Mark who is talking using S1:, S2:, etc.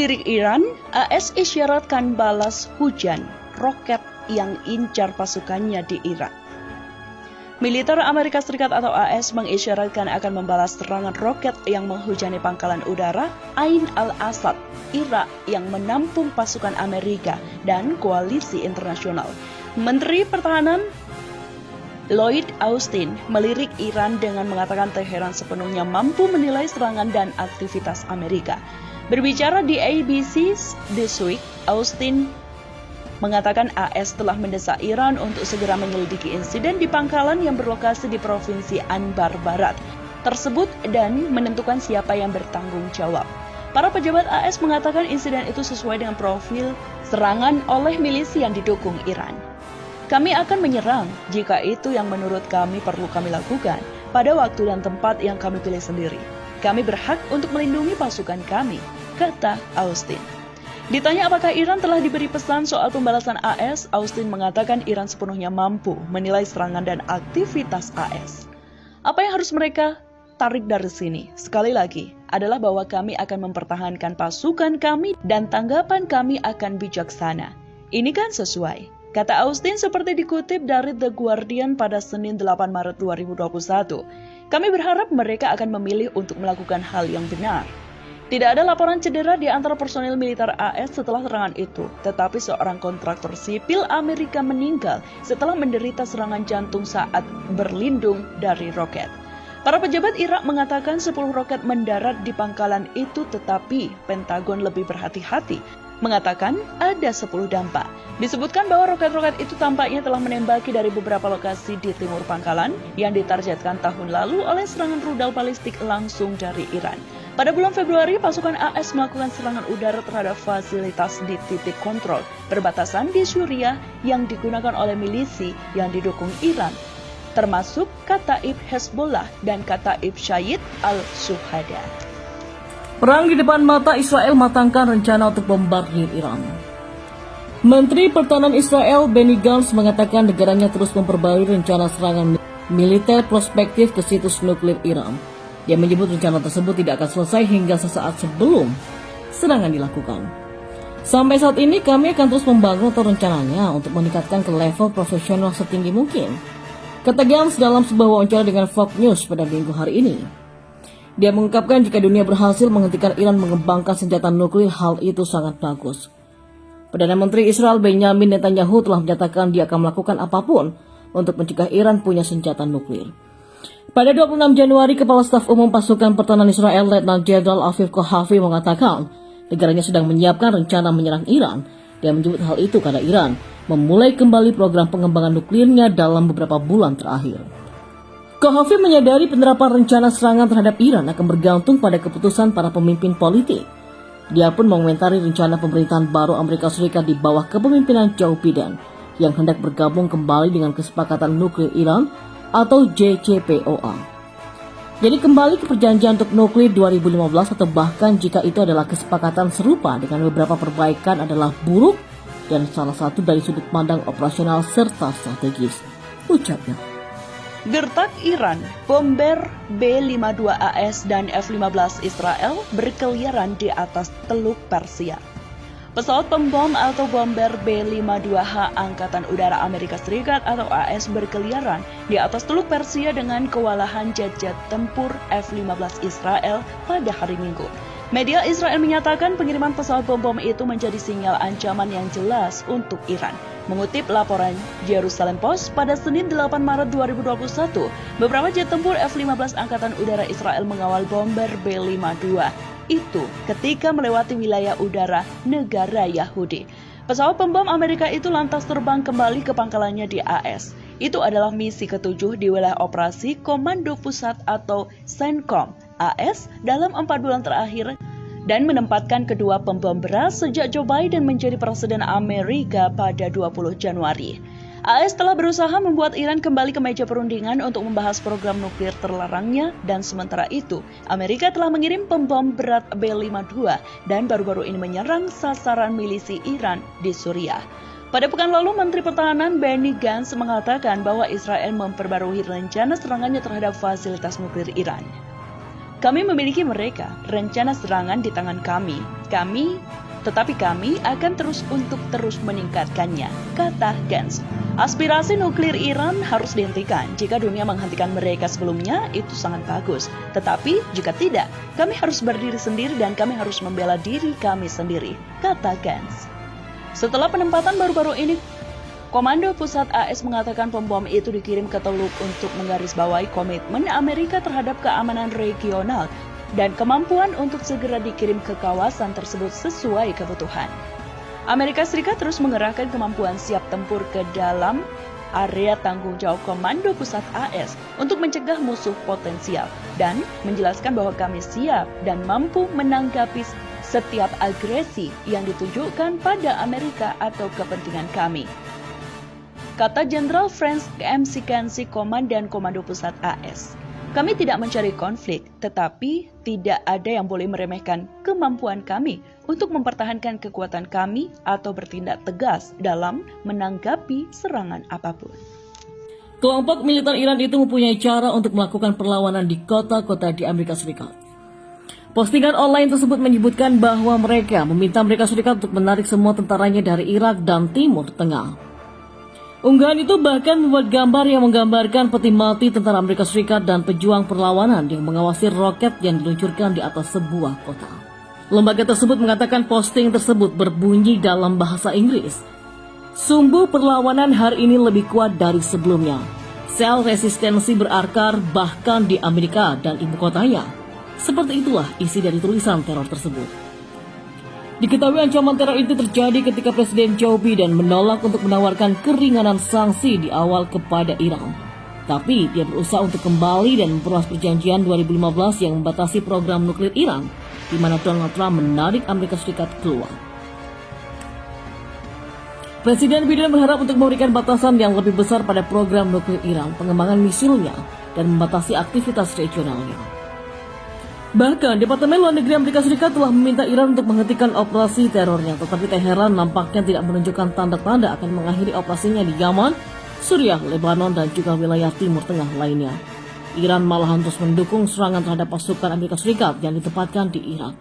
S1: Melirik Iran, AS isyaratkan balas hujan roket yang incar pasukannya di Irak. Militer Amerika Serikat atau AS mengisyaratkan akan membalas serangan roket yang menghujani pangkalan udara Ain al-Asad, Irak yang menampung pasukan Amerika dan koalisi internasional. Menteri Pertahanan Lloyd Austin melirik Iran dengan mengatakan Teheran sepenuhnya mampu menilai serangan dan aktivitas Amerika. Berbicara di ABC This Week, Austin mengatakan AS telah mendesak Iran untuk segera menyelidiki insiden di pangkalan yang berlokasi di Provinsi Anbar Barat tersebut dan menentukan siapa yang bertanggung jawab. Para pejabat AS mengatakan insiden itu sesuai dengan profil serangan oleh milisi yang didukung Iran. Kami akan menyerang jika itu yang menurut kami perlu kami lakukan pada waktu dan tempat yang kami pilih sendiri. Kami berhak untuk melindungi pasukan kami, kata Austin. Ditanya apakah Iran telah diberi pesan soal pembalasan AS, Austin mengatakan Iran sepenuhnya mampu menilai serangan dan aktivitas AS. Apa yang harus mereka tarik dari sini, sekali lagi, adalah bahwa kami akan mempertahankan pasukan kami dan tanggapan kami akan bijaksana. Ini kan sesuai, kata Austin seperti dikutip dari The Guardian pada Senin 8 Maret 2021. Kami berharap mereka akan memilih untuk melakukan hal yang benar. Tidak ada laporan cedera di antara personil militer AS setelah serangan itu, tetapi seorang kontraktor sipil Amerika meninggal setelah menderita serangan jantung saat berlindung dari roket. Para pejabat Irak mengatakan 10 roket mendarat di pangkalan itu, tetapi Pentagon lebih berhati-hati, mengatakan ada 10 dampak. Disebutkan bahwa roket-roket itu tampaknya telah menembaki dari beberapa lokasi di timur pangkalan yang ditargetkan tahun lalu oleh serangan rudal balistik langsung dari Iran. Pada bulan Februari, pasukan AS melakukan serangan udara terhadap fasilitas di titik kontrol perbatasan di Suriah yang digunakan oleh milisi yang didukung Iran, termasuk Kataib Hezbollah dan Kataib Syahid al-Shuhada.
S2: Perang di depan mata Israel matangkan rencana untuk bombardir Iran. Menteri Pertahanan Israel Benny Gantz mengatakan negaranya terus memperbarui rencana serangan militer prospektif ke situs nuklir Iran. Dia menyebut rencana tersebut tidak akan selesai hingga sesaat sebelum serangan dilakukan. Sampai saat ini kami akan terus membangun atau rencananya untuk meningkatkan ke level profesional setinggi mungkin, kata Gantz dalam sebuah wawancara dengan Fox News pada Minggu hari ini. Dia mengungkapkan jika dunia berhasil menghentikan Iran mengembangkan senjata nuklir, hal itu sangat bagus. Perdana Menteri Israel Benjamin Netanyahu telah menyatakan dia akan melakukan apapun untuk mencegah Iran punya senjata nuklir. Pada 26 Januari, Kepala Staf Umum Pasukan Pertahanan Israel, Letnan Jenderal Aviv Kohavi mengatakan negaranya sedang menyiapkan rencana menyerang Iran. Dia menyebut hal itu karena Iran memulai kembali program pengembangan nuklirnya dalam beberapa bulan terakhir. Kohavi menyadari penerapan rencana serangan terhadap Iran akan bergantung pada keputusan para pemimpin politik. Dia pun mengomentari rencana pemerintahan baru Amerika Serikat di bawah kepemimpinan Joe Biden yang hendak bergabung kembali dengan kesepakatan nuklir Iran atau JCPOA. Jadi kembali ke perjanjian untuk nuklir 2015 atau bahkan jika itu adalah kesepakatan serupa dengan beberapa perbaikan adalah buruk dan salah satu dari sudut pandang operasional serta strategis, ucapnya.
S1: Gertak Iran, bomber B-52 AS dan F-15 Israel berkeliaran di atas Teluk Persia. Pesawat pembom atau bomber B-52H Angkatan Udara Amerika Serikat atau AS berkeliaran di atas Teluk Persia dengan kewalahan jet-jet tempur F-15 Israel pada hari Minggu. Media Israel menyatakan pengiriman pesawat bom itu menjadi sinyal ancaman yang jelas untuk Iran. Mengutip laporan Jerusalem Post pada Senin 8 Maret 2021, beberapa jet tempur F-15 Angkatan Udara Israel mengawal bomber B-52 itu ketika melewati wilayah udara negara Yahudi. Pesawat pembom Amerika itu lantas terbang kembali ke pangkalannya di AS. Itu adalah misi ke-7 di wilayah operasi Komando Pusat atau CENTCOM AS dalam 4 bulan terakhir dan menempatkan kedua pembom beras sejak Joe Biden menjadi presiden Amerika pada 20 Januari. AS telah berusaha membuat Iran kembali ke meja perundingan untuk membahas program nuklir terlarangnya dan sementara itu, Amerika telah mengirim pembom berat B-52 dan baru-baru ini menyerang sasaran milisi Iran di Suriah. Pada pekan lalu, Menteri Pertahanan Benny Gantz mengatakan bahwa Israel memperbarui rencana serangannya terhadap fasilitas nuklir Iran. Kami memiliki mereka, rencana serangan di tangan kami. Tetapi kami akan terus meningkatkannya, kata Gantz. Aspirasi nuklir Iran harus dihentikan. Jika dunia menghentikan mereka sebelumnya, itu sangat bagus. Tetapi jika tidak, kami harus berdiri sendiri dan kami harus membela diri kami sendiri, kata Gantz. Setelah penempatan baru-baru ini, Komando Pusat AS mengatakan pembom itu dikirim ke Teluk untuk menggarisbawahi komitmen Amerika terhadap keamanan regional dan kemampuan untuk segera dikirim ke kawasan tersebut sesuai kebutuhan. Amerika Serikat terus mengerahkan kemampuan siap tempur ke dalam area tanggung jawab Komando Pusat AS untuk mencegah musuh potensial dan menjelaskan bahwa kami siap dan mampu menanggapi setiap agresi yang ditujukan pada Amerika atau kepentingan kami, kata Jenderal Franz McKenzie, Komandan Komando Pusat AS. Kami tidak mencari konflik, tetapi tidak ada yang boleh meremehkan kemampuan kami untuk mempertahankan kekuatan kami atau bertindak tegas dalam menanggapi serangan apapun.
S2: Kelompok militer Iran itu mempunyai cara untuk melakukan perlawanan di kota-kota di Amerika Serikat. Postingan online tersebut menyebutkan bahwa mereka meminta Amerika Serikat untuk menarik semua tentaranya dari Irak dan Timur Tengah. Unggahan itu bahkan membuat gambar yang menggambarkan peti mati tentara Amerika Serikat dan pejuang perlawanan yang mengawasi roket yang diluncurkan di atas sebuah kota. Lembaga tersebut mengatakan posting tersebut berbunyi dalam bahasa Inggris. Sumbu perlawanan hari ini lebih kuat dari sebelumnya. Sel resistensi berakar bahkan di Amerika dan ibu kotanya. Seperti itulah isi dari tulisan teror tersebut. Diketahui ancaman teror itu terjadi ketika Presiden Joe Biden menolak untuk menawarkan keringanan sanksi di awal kepada Iran. Tapi dia berusaha untuk kembali dan memperluas perjanjian 2015 yang membatasi program nuklir Iran, di mana Donald Trump menarik Amerika Serikat keluar. Presiden Biden berharap untuk memberikan batasan yang lebih besar pada program nuklir Iran, pengembangan misilnya, dan membatasi aktivitas regionalnya. Bahkan, Departemen Luar Negeri Amerika Serikat telah meminta Iran untuk menghentikan operasi terornya, tetapi Teheran nampaknya tidak menunjukkan tanda-tanda akan mengakhiri operasinya di Yaman, Suriah, Lebanon, dan juga wilayah Timur Tengah lainnya. Iran malahan terus mendukung serangan terhadap pasukan Amerika Serikat yang ditempatkan di Irak.